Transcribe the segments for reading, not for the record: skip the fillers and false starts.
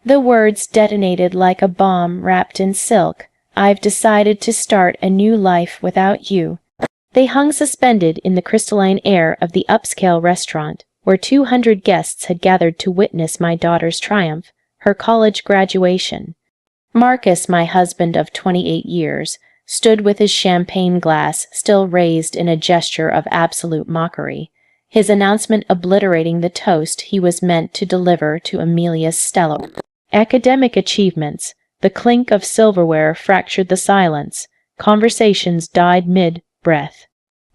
The words detonated like a bomb wrapped in silk. I've decided to start a new life without you. They hung suspended in the crystalline air of the upscale restaurant, where 200 guests had gathered to witness my daughter's triumph, her college graduation. Marcus, my husband of 28 years, stood with his champagne glass still raised in a gesture of absolute mockery, his announcement obliterating the toast he was meant to deliver to Amelia's stellar academic achievements. The clink of silverware fractured the silence. Conversations died mid-breath.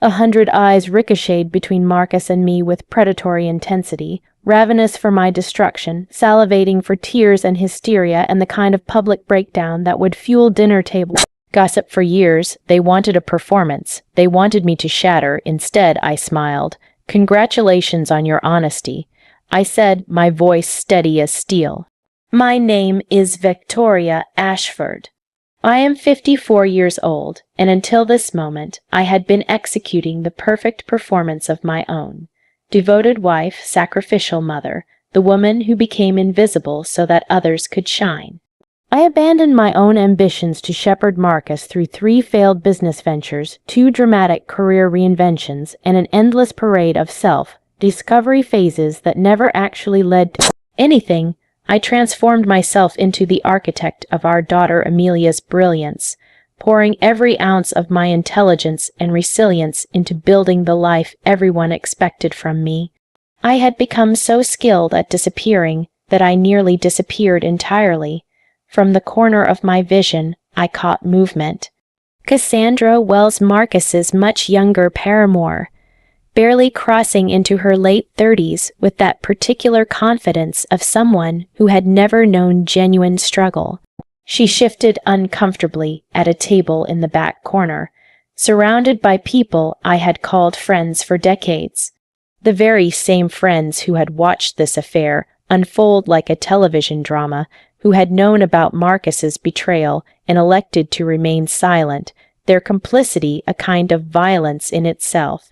100 eyes ricocheted between Marcus and me with predatory intensity, ravenous for my destruction, salivating for tears and hysteria and the kind of public breakdown that would fuel dinner table gossip for years. They wanted a performance. They wanted me to shatter. Instead, I smiled. "Congratulations on your honesty," I said, my voice steady as steel. "My name is Victoria Ashford. I am 54 years old, and until this moment, I had been executing the perfect performance of my own. Devoted wife, sacrificial mother, the woman who became invisible so that others could shine. I abandoned my own ambitions to shepherd Marcus through 3 failed business ventures, 2 dramatic career reinventions, and an endless parade of self-discovery phases that never actually led to anything. I transformed myself into the architect of our daughter Amelia's brilliance, pouring every ounce of my intelligence and resilience into building the life everyone expected from me. I had become so skilled at disappearing that I nearly disappeared entirely. From the corner of my vision, I caught movement. Cassandra Wells Marcus's much younger paramour, barely crossing into her late 30s with that particular confidence of someone who had never known genuine struggle. She shifted uncomfortably at a table in the back corner, surrounded by people I had called friends for decades. The very same friends who had watched this affair unfold like a television drama, who had known about Marcus's betrayal and elected to remain silent, their complicity a kind of violence in itself.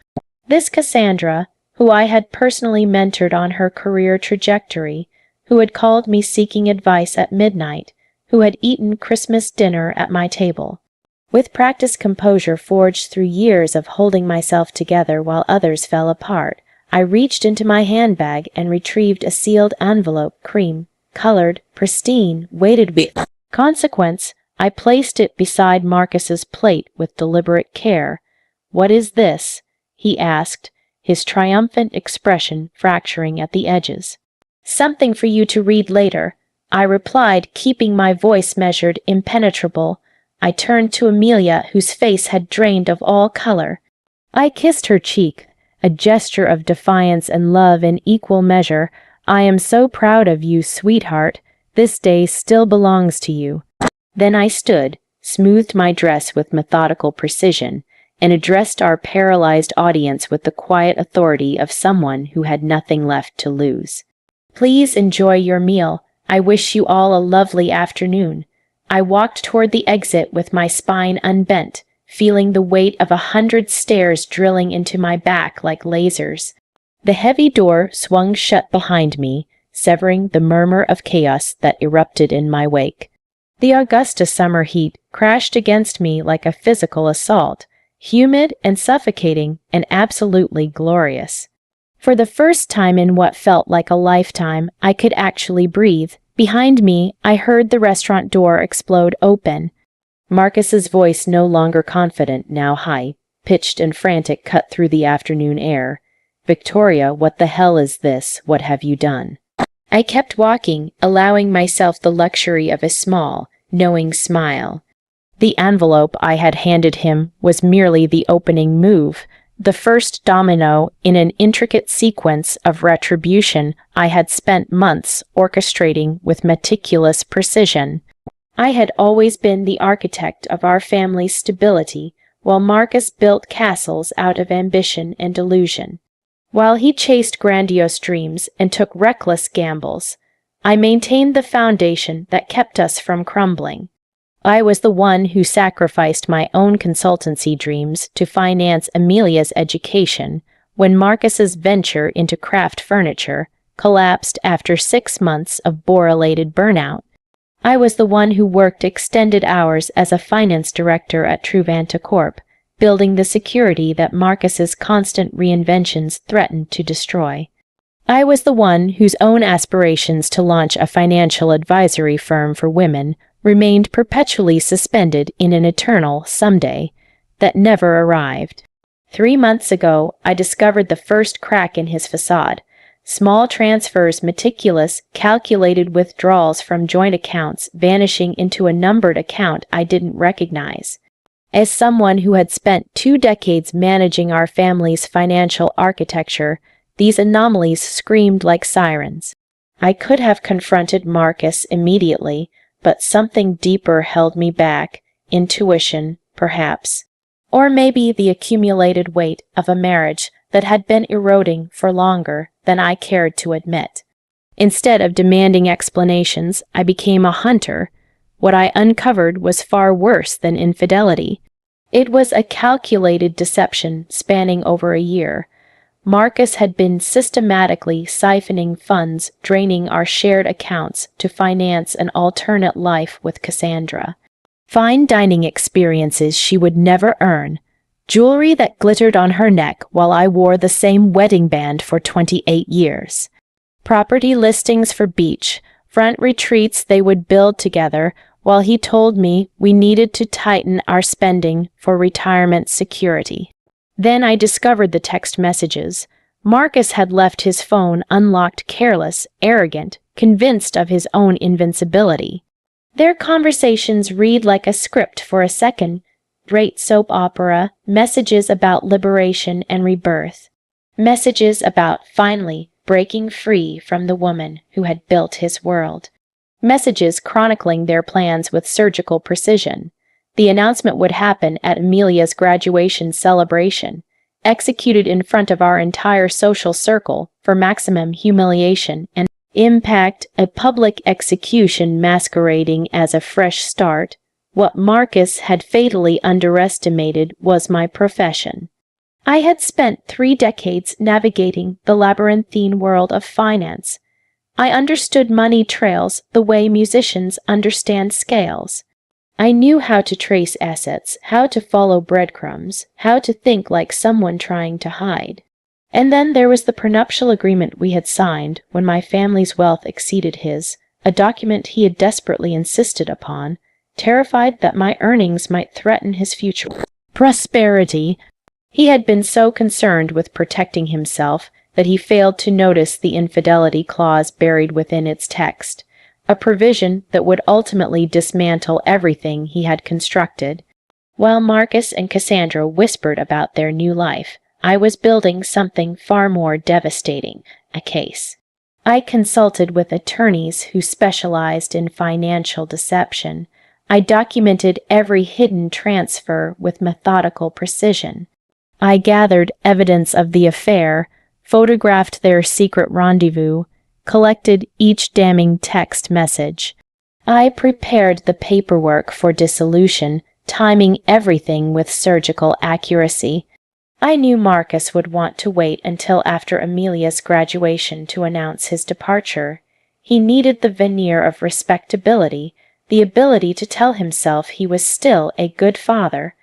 This Cassandra, who I had personally mentored on her career trajectory, who had called me seeking advice at midnight, who had eaten Christmas dinner at my table. With practiced composure forged through years of holding myself together while others fell apart, I reached into my handbag and retrieved a sealed envelope, cream-colored, pristine, weighted with consequence. I placed it beside Marcus's plate with deliberate care. "What is this?" he asked, his triumphant expression fracturing at the edges. "Something for you to read later," I replied, keeping my voice measured, impenetrable. I turned to Amelia, whose face had drained of all color. I kissed her cheek, a gesture of defiance and love in equal measure. "I am so proud of you, sweetheart. This day still belongs to you." Then I stood, smoothed my dress with methodical precision, and addressed our paralyzed audience with the quiet authority of someone who had nothing left to lose. "Please enjoy your meal. I wish you all a lovely afternoon." I walked toward the exit with my spine unbent, feeling the weight of 100 stairs drilling into my back like lasers. The heavy door swung shut behind me, severing the murmur of chaos that erupted in my wake. The Augusta summer heat crashed against me like a physical assault, humid and suffocating and absolutely glorious. For the first time in what felt like a lifetime, I could actually breathe. Behind me, I heard the restaurant door explode open. Marcus's voice, no longer confident, now high-pitched and frantic, cut through the afternoon air. "Victoria, what the hell is this? What have you done?" I kept walking, allowing myself the luxury of a small, knowing smile. The envelope I had handed him was merely the opening move, the first domino in an intricate sequence of retribution I had spent months orchestrating with meticulous precision. I had always been the architect of our family's stability, while Marcus built castles out of ambition and delusion. While he chased grandiose dreams and took reckless gambles, I maintained the foundation that kept us from crumbling. I was the one who sacrificed my own consultancy dreams to finance Amelia's education when Marcus's venture into craft furniture, collapsed after 6 months of bore-related burnout. I was the one who worked extended hours as a finance director at Truvanta Corp., building the security that Marcus's constant reinventions threatened to destroy. I was the one whose own aspirations to launch a financial advisory firm for women remained perpetually suspended in an eternal someday that never arrived. 3 months ago, I discovered the first crack in his facade. Small transfers, meticulous, calculated withdrawals from joint accounts vanishing into a numbered account I didn't recognize. As someone who had spent 2 decades managing our family's financial architecture, these anomalies screamed like sirens. I could have confronted Marcus immediately, but something deeper held me back, intuition, perhaps. Or maybe the accumulated weight of a marriage that had been eroding for longer than I cared to admit. Instead of demanding explanations, I became a hunter. What I uncovered was far worse than infidelity. It was a calculated deception spanning over a year. Marcus had been systematically siphoning funds, draining our shared accounts to finance an alternate life with Cassandra. Fine dining experiences she would never earn, jewelry that glittered on her neck while I wore the same wedding band for 28 years. Property listings for beach, front retreats they would build together, while he told me we needed to tighten our spending for retirement security. Then I discovered the text messages. Marcus had left his phone unlocked, careless, arrogant, convinced of his own invincibility. Their conversations read like a script for a second-rate soap opera, messages about liberation and rebirth, messages about finally breaking free from the woman who had built his world, messages chronicling their plans with surgical precision. The announcement would happen at Amelia's graduation celebration, executed in front of our entire social circle for maximum humiliation and impact, a public execution masquerading as a fresh start. What Marcus had fatally underestimated was my profession. I had spent 3 decades navigating the labyrinthine world of finance. I understood money trails the way musicians understand scales. I knew how to trace assets, how to follow breadcrumbs, how to think like someone trying to hide. And then there was the prenuptial agreement we had signed when my family's wealth exceeded his, a document he had desperately insisted upon, terrified that my earnings might threaten his future prosperity. He had been so concerned with protecting himself that he failed to notice the infidelity clause buried within its text, a provision that would ultimately dismantle everything he had constructed. While Marcus and Cassandra whispered about their new life, I was building something far more devastating, a case. I consulted with attorneys who specialized in financial deception. I documented every hidden transfer with methodical precision. I gathered evidence of the affair, photographed their secret rendezvous, collected each damning text message. I prepared the paperwork for dissolution, timing everything with surgical accuracy. I knew Marcus would want to wait until after Amelia's graduation to announce his departure. He needed the veneer of respectability, the ability to tell himself he was still a good father.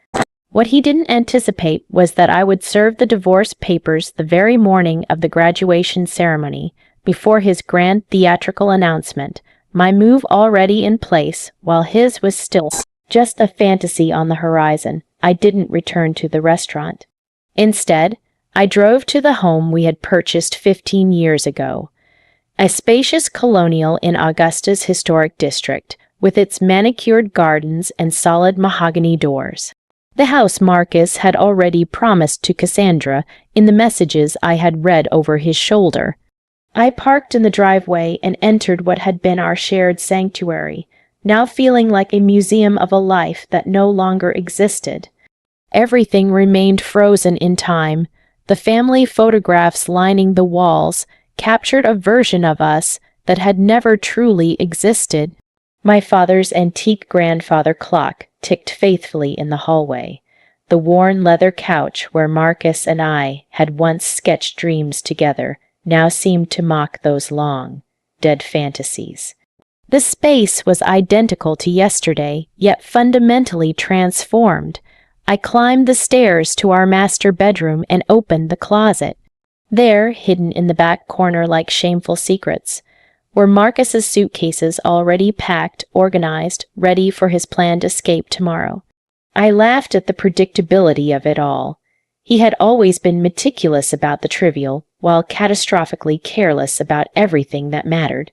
What he didn't anticipate was that I would serve the divorce papers the very morning of the graduation ceremony, before his grand theatrical announcement, my move already in place, while his was still just a fantasy on the horizon. I didn't return to the restaurant. Instead, I drove to the home we had purchased 15 years ago, a spacious colonial in Augusta's historic district, with its manicured gardens and solid mahogany doors. The house Marcus had already promised to Cassandra in the messages I had read over his shoulder. I parked in the driveway and entered what had been our shared sanctuary, now feeling like a museum of a life that no longer existed. Everything remained frozen in time. The family photographs lining the walls captured a version of us that had never truly existed. My father's antique grandfather clock ticked faithfully in the hallway. The worn leather couch where Marcus and I had once sketched dreams together now seemed to mock those long, dead fantasies. The space was identical to yesterday, yet fundamentally transformed. I climbed the stairs to our master bedroom and opened the closet. There, hidden in the back corner like shameful secrets, were Marcus's suitcases already packed, organized, ready for his planned escape tomorrow. I laughed at the predictability of it all. He had always been meticulous about the trivial, while catastrophically careless about everything that mattered.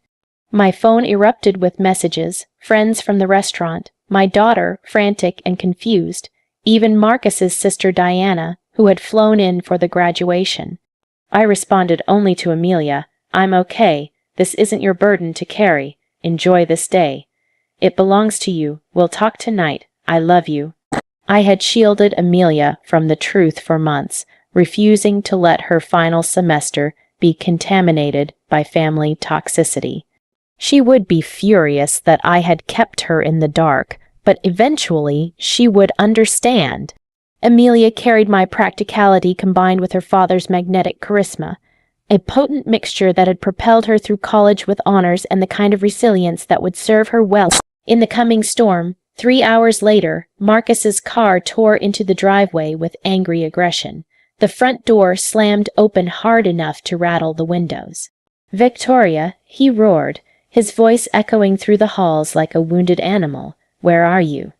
My phone erupted with messages, friends from the restaurant, my daughter, frantic and confused, even Marcus's sister Diana, who had flown in for the graduation. I responded only to Amelia, "I'm okay. This isn't your burden to carry. Enjoy this day. It belongs to you. We'll talk tonight. I love you." I had shielded Amelia from the truth for months, refusing to let her final semester be contaminated by family toxicity. She would be furious that I had kept her in the dark, but eventually she would understand. Amelia carried my practicality combined with her father's magnetic charisma, a potent mixture that had propelled her through college with honors and the kind of resilience that would serve her well in the coming storm. 3 hours later, Marcus's car tore into the driveway with angry aggression. The front door slammed open hard enough to rattle the windows. "Victoria," he roared, his voice echoing through the halls like a wounded animal, "where are you?"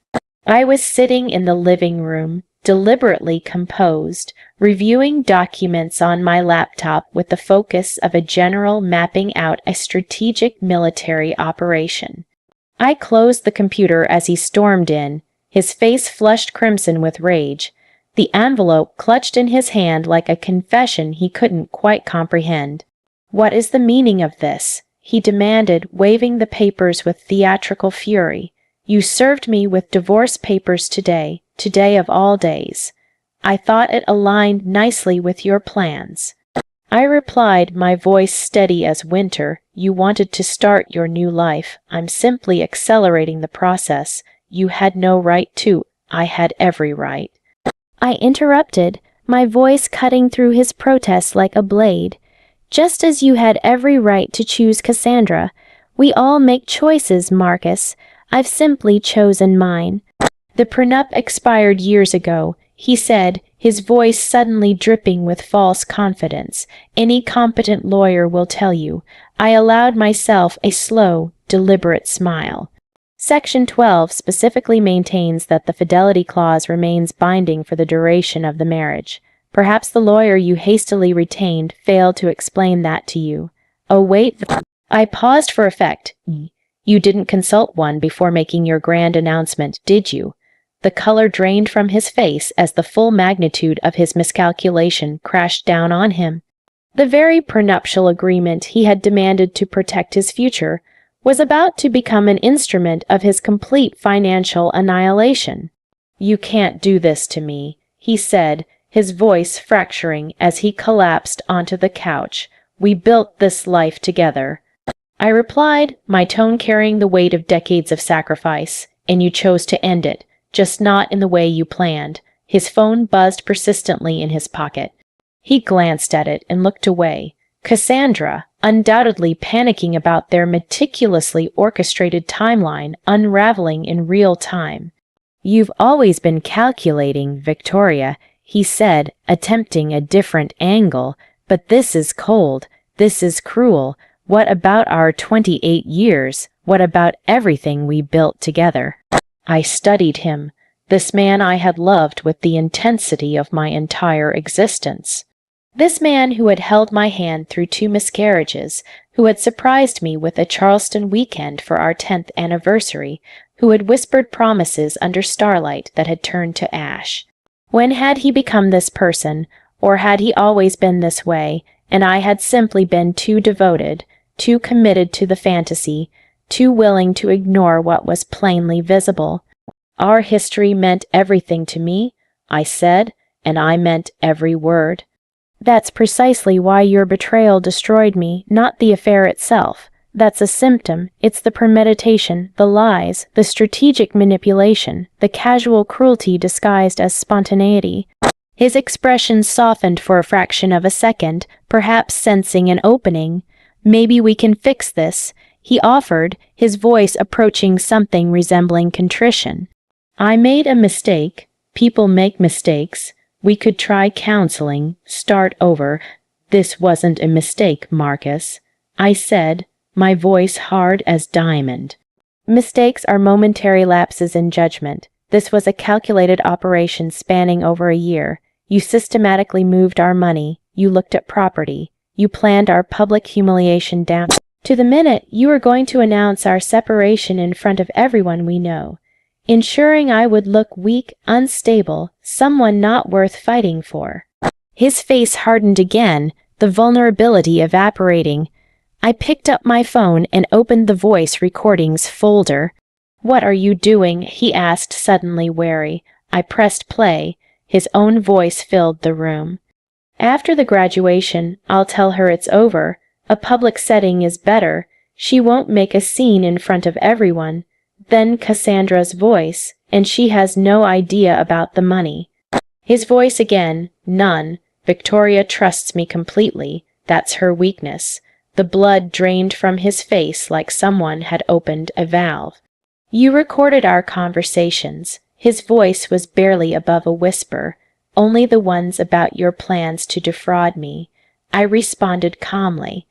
I was sitting in the living room, deliberately composed, reviewing documents on my laptop with the focus of a general mapping out a strategic military operation. I closed the computer as he stormed in, his face flushed crimson with rage, the envelope clutched in his hand like a confession he couldn't quite comprehend. "What is the meaning of this?" he demanded, waving the papers with theatrical fury. "You served me with divorce papers today of all days. I thought it aligned nicely with your plans." I replied, my voice steady as winter, "You wanted to start your new life. I'm simply accelerating the process. You had no right to. I had every right." I interrupted, my voice cutting through his protest like a blade. "Just as you had every right to choose Cassandra. We all make choices, Marcus. I've simply chosen mine. The prenup expired years ago," he said, his voice suddenly dripping with false confidence. "Any competent lawyer will tell you. I allowed myself a slow, deliberate smile. Section 12 specifically maintains that the fidelity clause remains binding for the duration of the marriage. Perhaps the lawyer you hastily retained failed to explain that to you. Oh, wait." I paused for effect. "You didn't consult one before making your grand announcement, did you?" The color drained from his face as the full magnitude of his miscalculation crashed down on him. The very prenuptial agreement he had demanded to protect his future was about to become an instrument of his complete financial annihilation. "You can't do this to me," he said, his voice fracturing as he collapsed onto the couch. "We built this life together." I replied, my tone carrying the weight of decades of sacrifice, "And you chose to end it. Just not in the way you planned." His phone buzzed persistently in his pocket. He glanced at it and looked away. Cassandra, undoubtedly panicking about their meticulously orchestrated timeline unraveling in real time. "You've always been calculating, Victoria," he said, attempting a different angle. "But this is cold. This is cruel. What about our 28 years? What about everything we built together?" I studied him, this man I had loved with the intensity of my entire existence. This man who had held my hand through 2 miscarriages, who had surprised me with a Charleston weekend for our 10th anniversary, who had whispered promises under starlight that had turned to ash. When had he become this person, or had he always been this way, and I had simply been too devoted, too committed to the fantasy, too willing to ignore what was plainly visible? "Our history meant everything to me," I said, and I meant every word. "That's precisely why your betrayal destroyed me, not the affair itself. That's a symptom. It's the premeditation, the lies, the strategic manipulation, the casual cruelty disguised as spontaneity." His expression softened for a fraction of a second, perhaps sensing an opening. "Maybe we can fix this," he offered, his voice approaching something resembling contrition. "I made a mistake. People make mistakes. We could try counseling, start over." "This wasn't a mistake, Marcus," I said, my voice hard as diamond. "Mistakes are momentary lapses in judgment. This was a calculated operation spanning over a year. You systematically moved our money. You looked at property. You planned our public humiliation down to the minute you were going to announce our separation in front of everyone we know, ensuring I would look weak, unstable, someone not worth fighting for." His face hardened again, the vulnerability evaporating. I picked up my phone and opened the voice recordings folder. "What are you doing?" he asked, suddenly wary. I pressed play. His own voice filled the room. "After the graduation, I'll tell her it's over. A public setting is better. She won't make a scene in front of everyone." Then Cassandra's voice, "And she has no idea about the money." His voice again, "None. Victoria trusts me completely. That's her weakness." The blood drained from his face like someone had opened a valve. "You recorded our conversations." His voice was barely above a whisper. "Only the ones about your plans to defraud me." I responded calmly.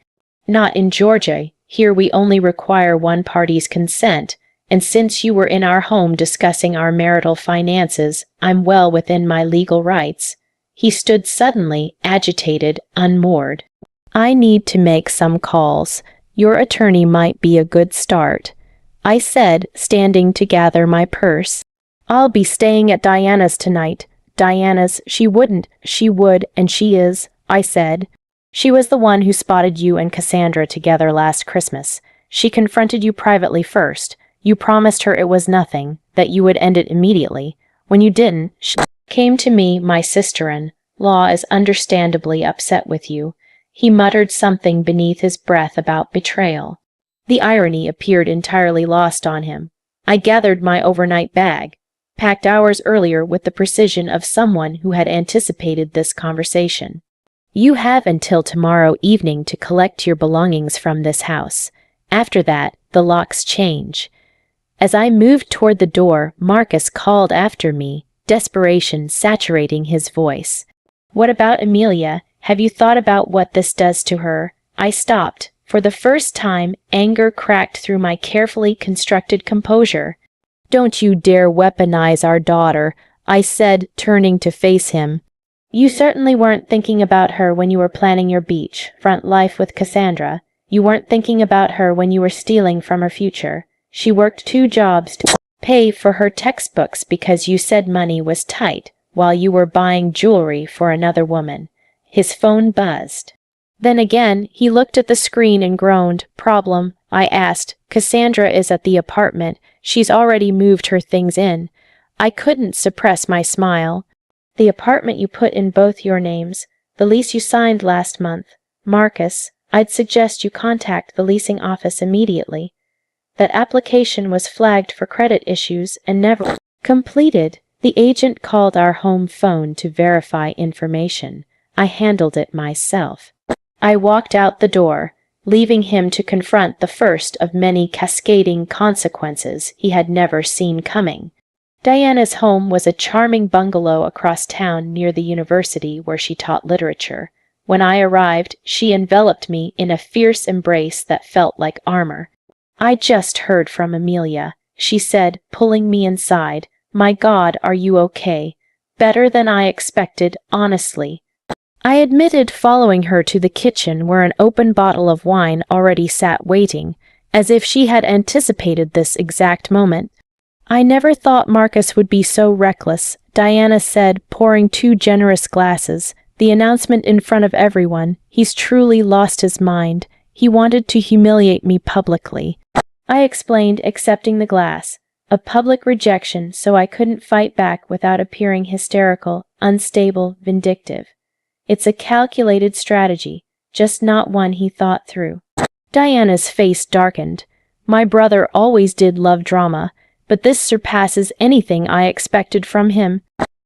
"Not in Georgia. Here we only require one party's consent. And since you were in our home discussing our marital finances, I'm well within my legal rights." He stood suddenly, agitated, unmoored. "I need to make some calls. Your attorney might be a good start," I said, standing to gather my purse. "I'll be staying at Diana's tonight." "Diana's? She wouldn't." "She would, and she is," I said. "She was the one who spotted you and Cassandra together last Christmas. She confronted you privately first. You promised her it was nothing, that you would end it immediately. When you didn't, she came to me, my sister-in-law is understandably upset with you." He muttered something beneath his breath about betrayal. The irony appeared entirely lost on him. I gathered my overnight bag, packed hours earlier with the precision of someone who had anticipated this conversation. "You have until tomorrow evening to collect your belongings from this house. After that, the locks change." As I moved toward the door, Marcus called after me, desperation saturating his voice. "What about Amelia? Have you thought about what this does to her?" I stopped. For the first time, anger cracked through my carefully constructed composure. "Don't you dare weaponize our daughter," I said, turning to face him. "You certainly weren't thinking about her when you were planning your beach-front life with Cassandra. You weren't thinking about her when you were stealing from her future. She worked 2 jobs to pay for her textbooks because you said money was tight, while you were buying jewelry for another woman." His phone buzzed. Then again, he looked at the screen and groaned. "Problem?" I asked. "Cassandra is at the apartment. She's already moved her things in." I couldn't suppress my smile. "The apartment you put in both your names, the lease you signed last month. Marcus, I'd suggest you contact the leasing office immediately. That application was flagged for credit issues and never completed." The agent called our home phone to verify information. I handled it myself. I walked out the door, leaving him to confront the first of many cascading consequences he had never seen coming. Diana's home was a charming bungalow across town near the university where she taught literature. When I arrived, she enveloped me in a fierce embrace that felt like armor. "I just heard from Amelia," she said, pulling me inside. "My God, are you okay?" "Better than I expected, honestly." I admitted, following her to the kitchen where an open bottle of wine already sat waiting, as if she had anticipated this exact moment. "I never thought Marcus would be so reckless," Diana said, pouring 2 generous glasses. "The announcement in front of everyone. He's truly lost his mind. He wanted to humiliate me publicly." I explained, accepting the glass. A public rejection, so I couldn't fight back without appearing hysterical, unstable, vindictive. It's a calculated strategy, just not one he thought through. Diana's face darkened. "My brother always did love drama, but this surpasses anything I expected from him."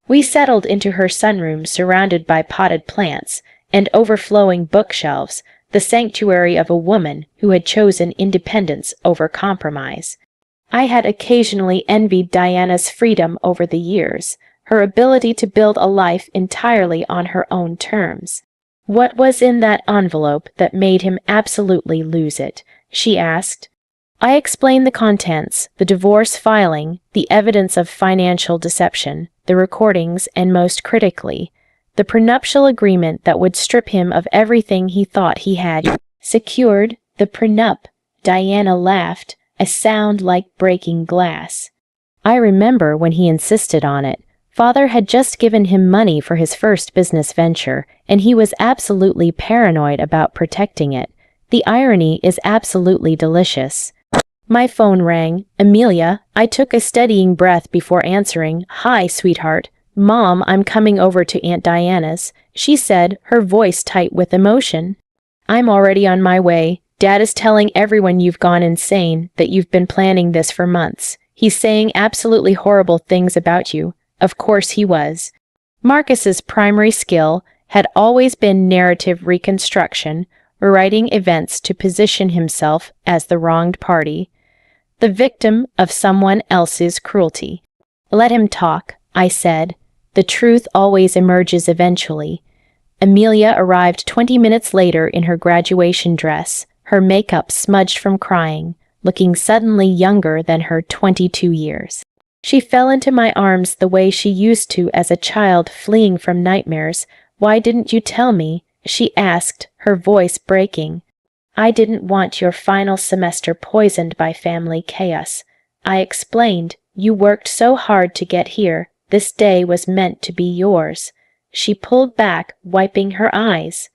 We settled into her sunroom surrounded by potted plants and overflowing bookshelves, the sanctuary of a woman who had chosen independence over compromise. I had occasionally envied Diana's freedom over the years, her ability to build a life entirely on her own terms. "What was in that envelope that made him absolutely lose it?" she asked. I explained the contents, the divorce filing, the evidence of financial deception, the recordings, and most critically, the prenuptial agreement that would strip him of everything he thought he had secured. The prenup, Diana laughed, a sound like breaking glass. I remember when he insisted on it. Father had just given him money for his first business venture, and he was absolutely paranoid about protecting it. The irony is absolutely delicious. My phone rang. "Amelia," I took a steadying breath before answering. "Hi, sweetheart. Mom, I'm coming over to Aunt Diana's," she said, her voice tight with emotion. "I'm already on my way. Dad is telling everyone you've gone insane, that you've been planning this for months. He's saying absolutely horrible things about you." Of course he was. Marcus's primary skill had always been narrative reconstruction, rewriting events to position himself as the wronged party, the victim of someone else's cruelty. "Let him talk," I said. "The truth always emerges eventually." Amelia arrived 20 minutes later in her graduation dress, her makeup smudged from crying, looking suddenly younger than her 22 years. She fell into my arms the way she used to as a child fleeing from nightmares. "Why didn't you tell me?" she asked, her voice breaking. "I didn't want your final semester poisoned by family chaos," I explained. "You worked so hard to get here. This day was meant to be yours." She pulled back, wiping her eyes.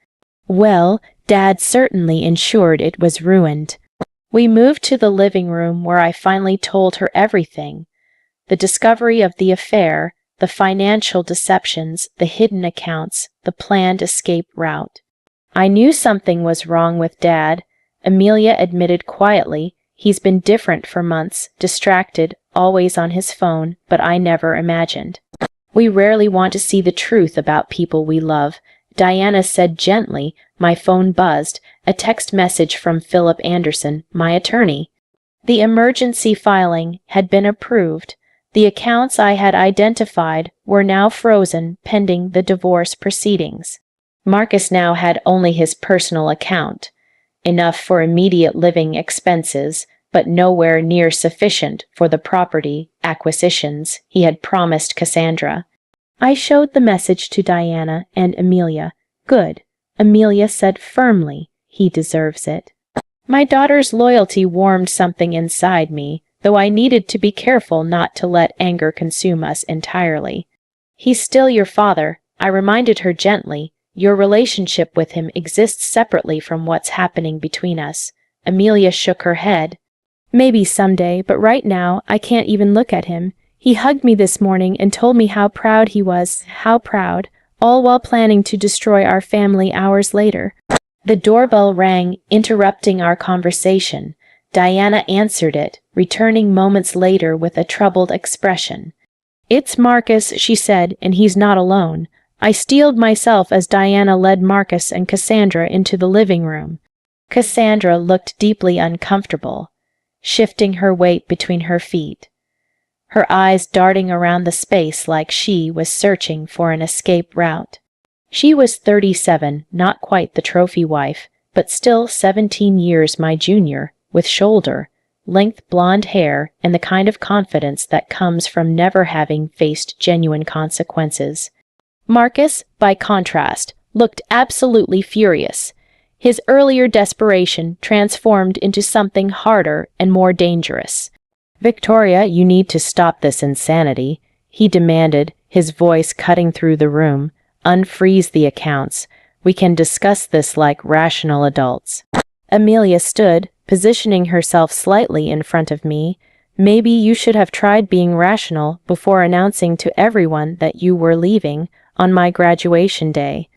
Well, Dad certainly ensured it was ruined. We moved to the living room where I finally told her everything. The discovery of the affair, the financial deceptions, the hidden accounts, the planned escape route. I knew something was wrong with Dad, Amelia admitted quietly. He's been different for months, distracted, always on his phone, but I never imagined. "We rarely want to see the truth about people we love," Diana said gently. My phone buzzed, a text message from Philip Anderson, my attorney. The emergency filing had been approved. The accounts I had identified were now frozen pending the divorce proceedings. Marcus now had only his personal account, enough for immediate living expenses, but nowhere near sufficient for the property acquisitions he had promised Cassandra. I showed the message to Diana and Amelia. "Good," Amelia said firmly. "He deserves it." My daughter's loyalty warmed something inside me, though I needed to be careful not to let anger consume us entirely. "He's still your father," I reminded her gently. "Your relationship with him exists separately from what's happening between us." Amelia shook her head. "Maybe someday, but right now I can't even look at him. He hugged me this morning and told me how proud he was, how proud, all while planning to destroy our family hours later." The doorbell rang, interrupting our conversation. Diana answered it, returning moments later with a troubled expression. "It's Marcus," she said, "and he's not alone." I steeled myself as Diana led Marcus and Cassandra into the living room. Cassandra looked deeply uncomfortable, shifting her weight between her feet, her eyes darting around the space like she was searching for an escape route. She was 37, not quite the trophy wife, but still 17 years my junior, with shoulder-length blonde hair and the kind of confidence that comes from never having faced genuine consequences. Marcus, by contrast, looked absolutely furious. His earlier desperation transformed into something harder and more dangerous. "Victoria, you need to stop this insanity," he demanded, his voice cutting through the room. "Unfreeze the accounts. We can discuss this like rational adults." Amelia stood, positioning herself slightly in front of me. "Maybe you should have tried being rational before announcing to everyone that you were leaving on my graduation day."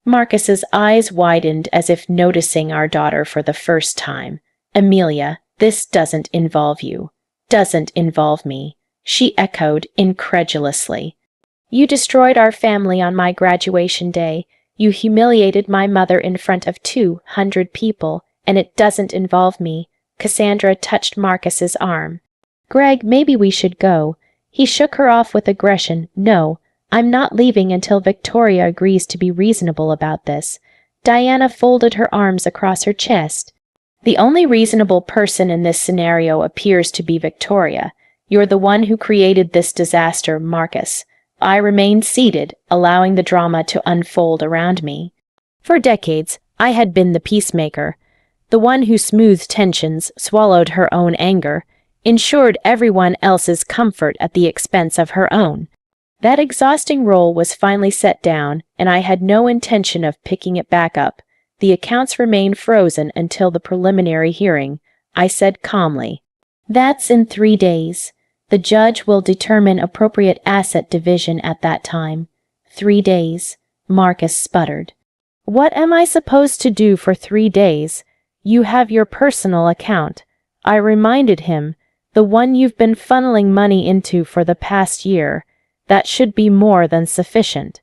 Marcus's eyes widened as if noticing our daughter for the first time. "Amelia, this doesn't involve you." "Doesn't involve me," she echoed incredulously. You destroyed our family on my graduation day. You humiliated my mother in front of 200 people, and it doesn't involve me. Cassandra touched Marcus's arm. Greg, maybe we should go. He shook her off with aggression. No, I'm not leaving until Victoria agrees to be reasonable about this. Diana folded her arms across her chest. The only reasonable person in this scenario appears to be Victoria. You're the one who created this disaster, Marcus. I remained seated, allowing the drama to unfold around me. For decades, I had been the peacemaker, the one who smoothed tensions, swallowed her own anger, ensured everyone else's comfort at the expense of her own. That exhausting role was finally set down, and I had no intention of picking it back up. The accounts remained frozen until the preliminary hearing. I said calmly, "That's in 3 days. The judge will determine appropriate asset division at that time." 3 days, Marcus sputtered. What am I supposed to do for 3 days? You have your personal account. I reminded him, the one you've been funneling money into for the past year. That should be more than sufficient.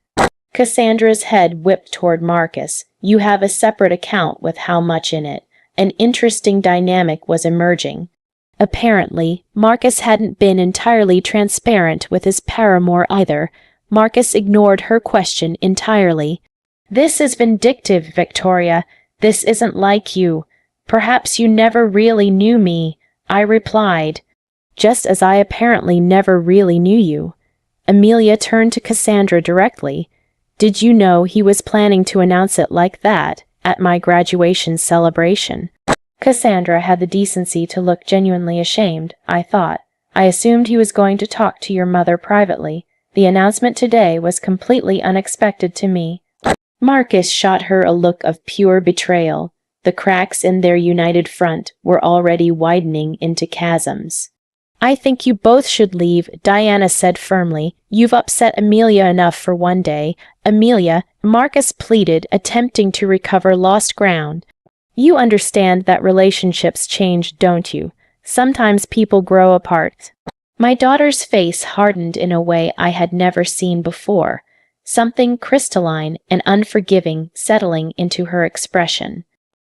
Cassandra's head whipped toward Marcus. You have a separate account with how much in it. An interesting dynamic was emerging. Apparently, Marcus hadn't been entirely transparent with his paramour either. Marcus ignored her question entirely. This is vindictive, Victoria. This isn't like you. Perhaps you never really knew me, I replied, just as I apparently never really knew you. Amelia turned to Cassandra directly. Did you know he was planning to announce it like that, at my graduation celebration? Cassandra had the decency to look genuinely ashamed, I thought. I assumed he was going to talk to your mother privately. The announcement today was completely unexpected to me. Marcus shot her a look of pure betrayal. The cracks in their united front were already widening into chasms. I think you both should leave, Diana said firmly. You've upset Amelia enough for one day. Amelia, Marcus pleaded, attempting to recover lost ground. You understand that relationships change, don't you? Sometimes people grow apart. My daughter's face hardened in a way I had never seen before, something crystalline and unforgiving settling into her expression.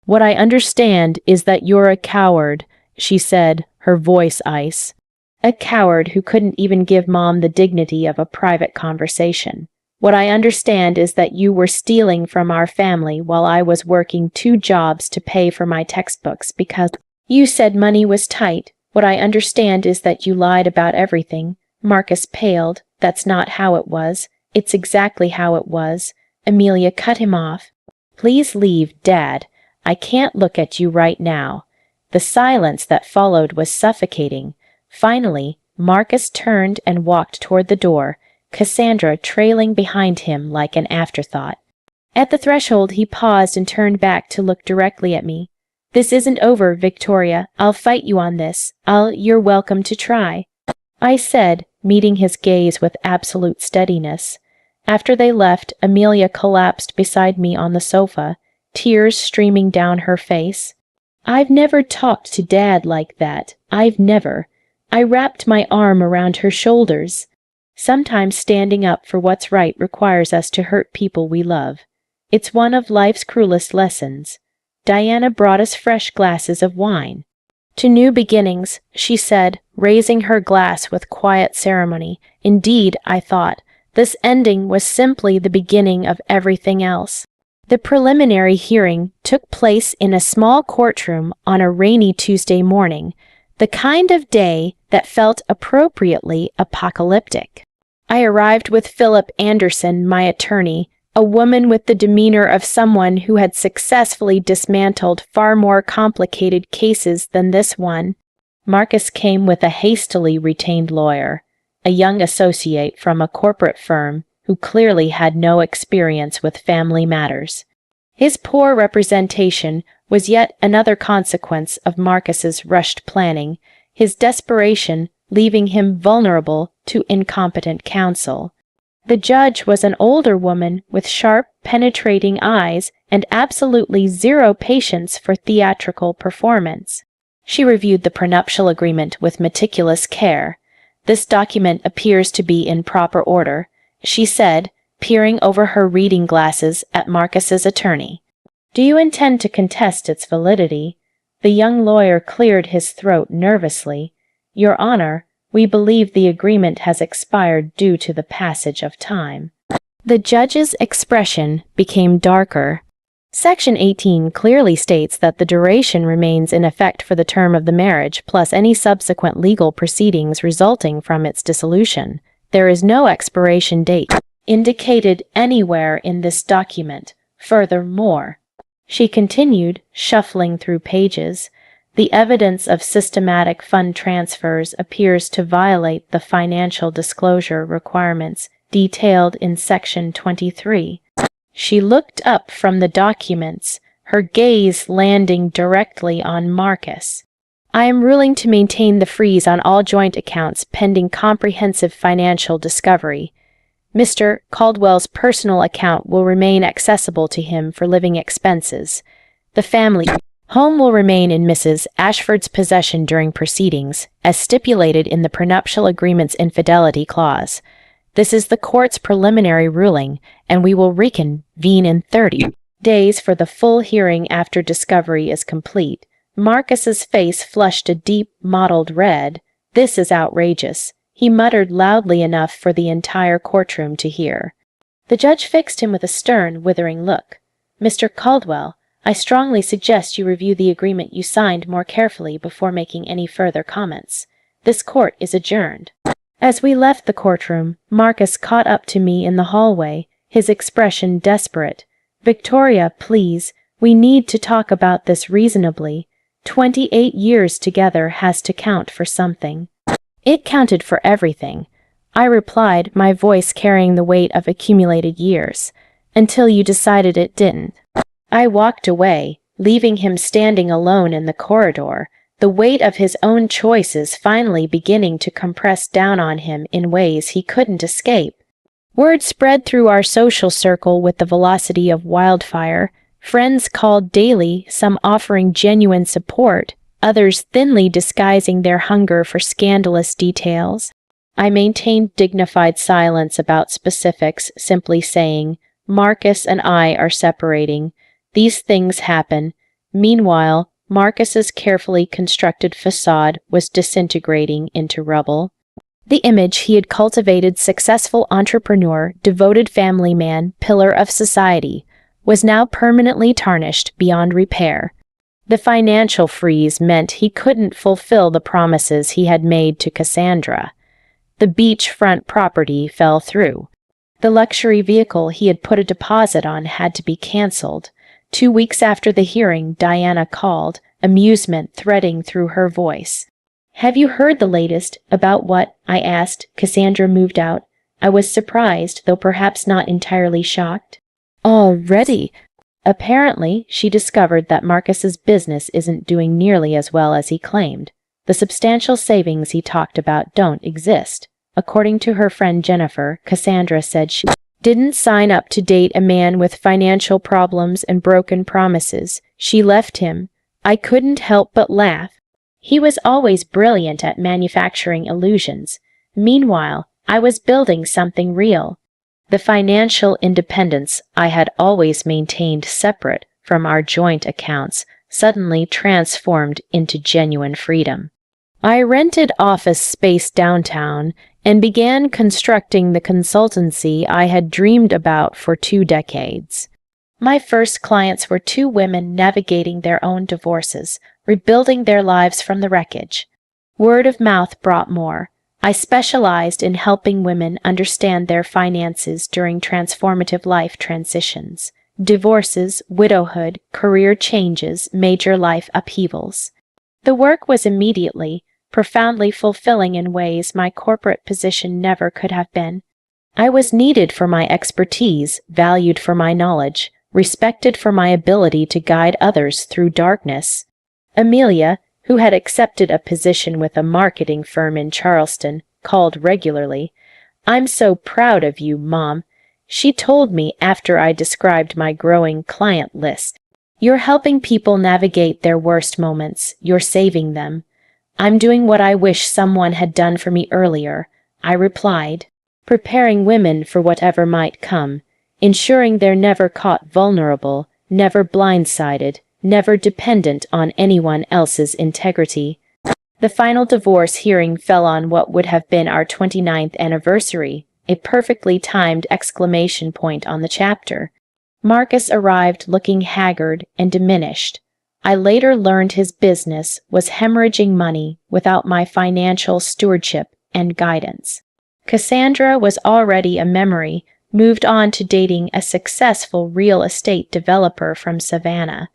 What I understand is that you're a coward, she said, her voice ice. A coward who couldn't even give Mom the dignity of a private conversation. What I understand is that you were stealing from our family while I was working 2 jobs to pay for my textbooks because you said money was tight. What I understand is that you lied about everything. Marcus paled. That's not how it was. It's exactly how it was. Amelia cut him off. Please leave, Dad. I can't look at you right now. The silence that followed was suffocating. Finally, Marcus turned and walked toward the door, Cassandra trailing behind him like an afterthought. At the threshold, he paused and turned back to look directly at me. This isn't over, Victoria. I'll fight you on this. You're welcome to try, I said, meeting his gaze with absolute steadiness. After they left, Amelia collapsed beside me on the sofa, tears streaming down her face. I've never talked to Dad like that. I've never. I wrapped my arm around her shoulders. Sometimes standing up for what's right requires us to hurt people we love. It's one of life's cruelest lessons. Diana brought us fresh glasses of wine. To new beginnings, she said, raising her glass with quiet ceremony. Indeed, I thought, this ending was simply the beginning of everything else. The preliminary hearing took place in a small courtroom on a rainy Tuesday morning, the kind of day that felt appropriately apocalyptic. I arrived with Philip Anderson, my attorney, a woman with the demeanor of someone who had successfully dismantled far more complicated cases than this one. Marcus came with a hastily retained lawyer, a young associate from a corporate firm who clearly had no experience with family matters. His poor representation was yet another consequence of Marcus's rushed planning, his desperation leaving him vulnerable to incompetent counsel. The judge was an older woman with sharp, penetrating eyes and absolutely zero patience for theatrical performance. She reviewed the prenuptial agreement with meticulous care. This document appears to be in proper order. she said, peering over her reading glasses at Marcus's attorney. "Do you intend to contest its validity?" The young lawyer cleared his throat nervously. "Your Honor, we believe the agreement has expired due to the passage of time." The judge's expression became darker. Section 18 clearly states that the duration remains in effect for the term of the marriage plus any subsequent legal proceedings resulting from its dissolution. There is no expiration date indicated anywhere in this document. Furthermore, she continued, shuffling through pages, the evidence of systematic fund transfers appears to violate the financial disclosure requirements detailed in Section 23. She looked up from the documents, her gaze landing directly on Marcus. "I am ruling to maintain the freeze on all joint accounts pending comprehensive financial discovery. Mr. Caldwell's personal account will remain accessible to him for living expenses. The family home will remain in Mrs. Ashford's possession during proceedings, as stipulated in the prenuptial agreement's infidelity clause. This is the court's preliminary ruling, and we will reconvene in 30 days for the full hearing after discovery is complete." Marcus's face flushed a deep, mottled red. "This is outrageous," he muttered loudly enough for the entire courtroom to hear. The judge fixed him with a stern, withering look. "Mr. Caldwell, I strongly suggest you review the agreement you signed more carefully before making any further comments. This court is adjourned." As we left the courtroom, Marcus caught up to me in the hallway, his expression desperate. "Victoria, please, we need to talk about this reasonably. 28 years together has to count for something." "It counted for everything," I replied, my voice carrying the weight of accumulated years, "until you decided it didn't." I walked away, leaving him standing alone in the corridor, the weight of his own choices finally beginning to compress down on him in ways he couldn't escape. Word spread through our social circle with the velocity of wildfire. Friends called daily, some offering genuine support, others thinly disguising their hunger for scandalous details. I maintained dignified silence about specifics, simply saying, "Marcus and I are separating. These things happen." Meanwhile, Marcus's carefully constructed facade was disintegrating into rubble. The image he had cultivated, successful entrepreneur, devoted family man, pillar of society, was now permanently tarnished beyond repair. The financial freeze meant he couldn't fulfill the promises he had made to Cassandra. The beachfront property fell through. The luxury vehicle he had put a deposit on had to be canceled. 2 weeks after the hearing, Diana called, amusement threading through her voice. "Have you heard the latest about what?" I asked. Cassandra moved out. I was surprised, though perhaps not entirely shocked. "Already?" Apparently, she discovered that Marcus's business isn't doing nearly as well as he claimed. The substantial savings he talked about don't exist. According to her friend Jennifer, Cassandra said she didn't sign up to date a man with financial problems and broken promises. She left him. I couldn't help but laugh. He was always brilliant at manufacturing illusions. Meanwhile, I was building something real. The financial independence I had always maintained separate from our joint accounts suddenly transformed into genuine freedom. I rented office space downtown and began constructing the consultancy I had dreamed about for 2 decades. My first clients were 2 women navigating their own divorces, rebuilding their lives from the wreckage. Word of mouth brought more. I specialized in helping women understand their finances during transformative life transitions, divorces, widowhood, career changes, major life upheavals. The work was immediately, profoundly fulfilling in ways my corporate position never could have been. I was needed for my expertise, valued for my knowledge, respected for my ability to guide others through darkness. Amelia, who had accepted a position with a marketing firm in Charleston, called regularly. "I'm so proud of you, Mom," she told me after I described my growing client list. "You're helping people navigate their worst moments. You're saving them." "I'm doing what I wish someone had done for me earlier," I replied. preparing women for whatever might come, ensuring they're never caught vulnerable, never blindsided, never dependent on anyone else's integrity. The final divorce hearing fell on what would have been our 29th anniversary, a perfectly timed exclamation point on the chapter. Marcus arrived looking haggard and diminished. I later learned his business was hemorrhaging money without my financial stewardship and guidance. Cassandra was already a memory, moved on to dating a successful real estate developer from Savannah.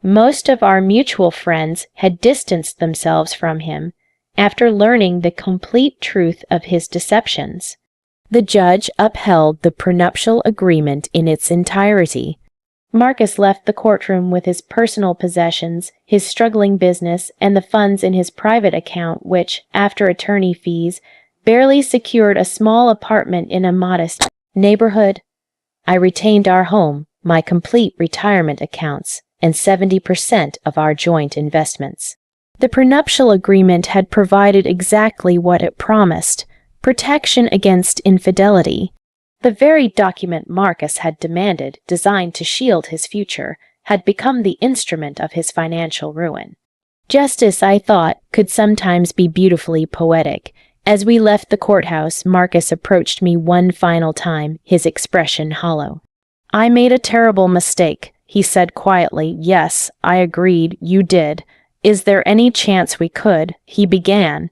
Most of our mutual friends had distanced themselves from him after learning the complete truth of his deceptions. The judge upheld the prenuptial agreement in its entirety. Marcus left the courtroom with his personal possessions, his struggling business, and the funds in his private account which, after attorney fees, barely secured a small apartment in a modest neighborhood. I retained our home, my complete retirement accounts, and 70% of our joint investments. The prenuptial agreement had provided exactly what it promised: protection against infidelity. The very document Marcus had demanded, designed to shield his future, had become the instrument of his financial ruin. Justice, I thought, could sometimes be beautifully poetic. As we left the courthouse, Marcus approached me one final time, his expression hollow. "I made a terrible mistake," he said quietly. "Yes, I agreed, you did. Is there any chance we could?" he began.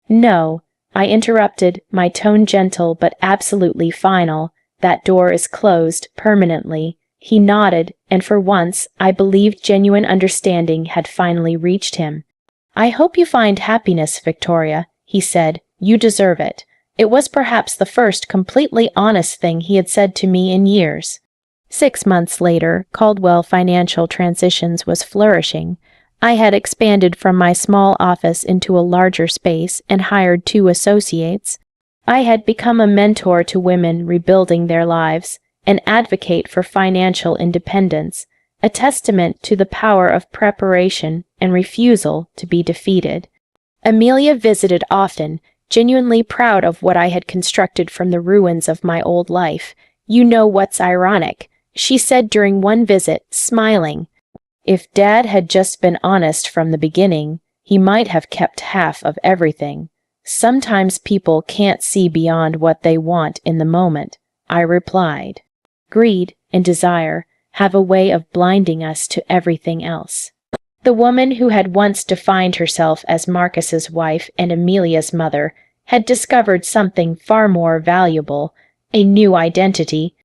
"No," I interrupted, my tone gentle but absolutely final. "That door is closed, permanently." He nodded, and for once, I believed genuine understanding had finally reached him. "I hope you find happiness, Victoria," he said. "You deserve it." It was perhaps the first completely honest thing he had said to me in years. 6 months later, Caldwell Financial Transitions was flourishing. I had expanded from my small office into a larger space and hired 2 associates. I had become a mentor to women rebuilding their lives, an advocate for financial independence, a testament to the power of preparation and refusal to be defeated. Amelia visited often, genuinely proud of what I had constructed from the ruins of my old life. "You know what's ironic?" she said during one visit, smiling. "If Dad had just been honest from the beginning, he might have kept half of everything. Sometimes people can't see beyond what they want in the moment," I replied. Greed and desire have a way of blinding us to everything else. The woman who had once defined herself as Marcus's wife and Amelia's mother had discovered something far more valuable, a new identity.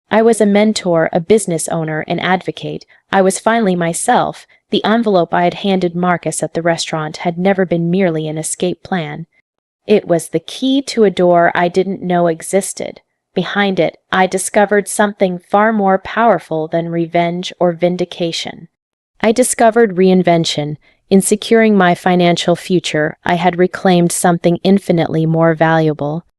I was a mentor, a business owner, an advocate. I was finally myself. The envelope I had handed Marcus at the restaurant had never been merely an escape plan. It was the key to a door I didn't know existed. Behind it, I discovered something far more powerful than revenge or vindication. I discovered reinvention. In securing my financial future, I had reclaimed something infinitely more valuable.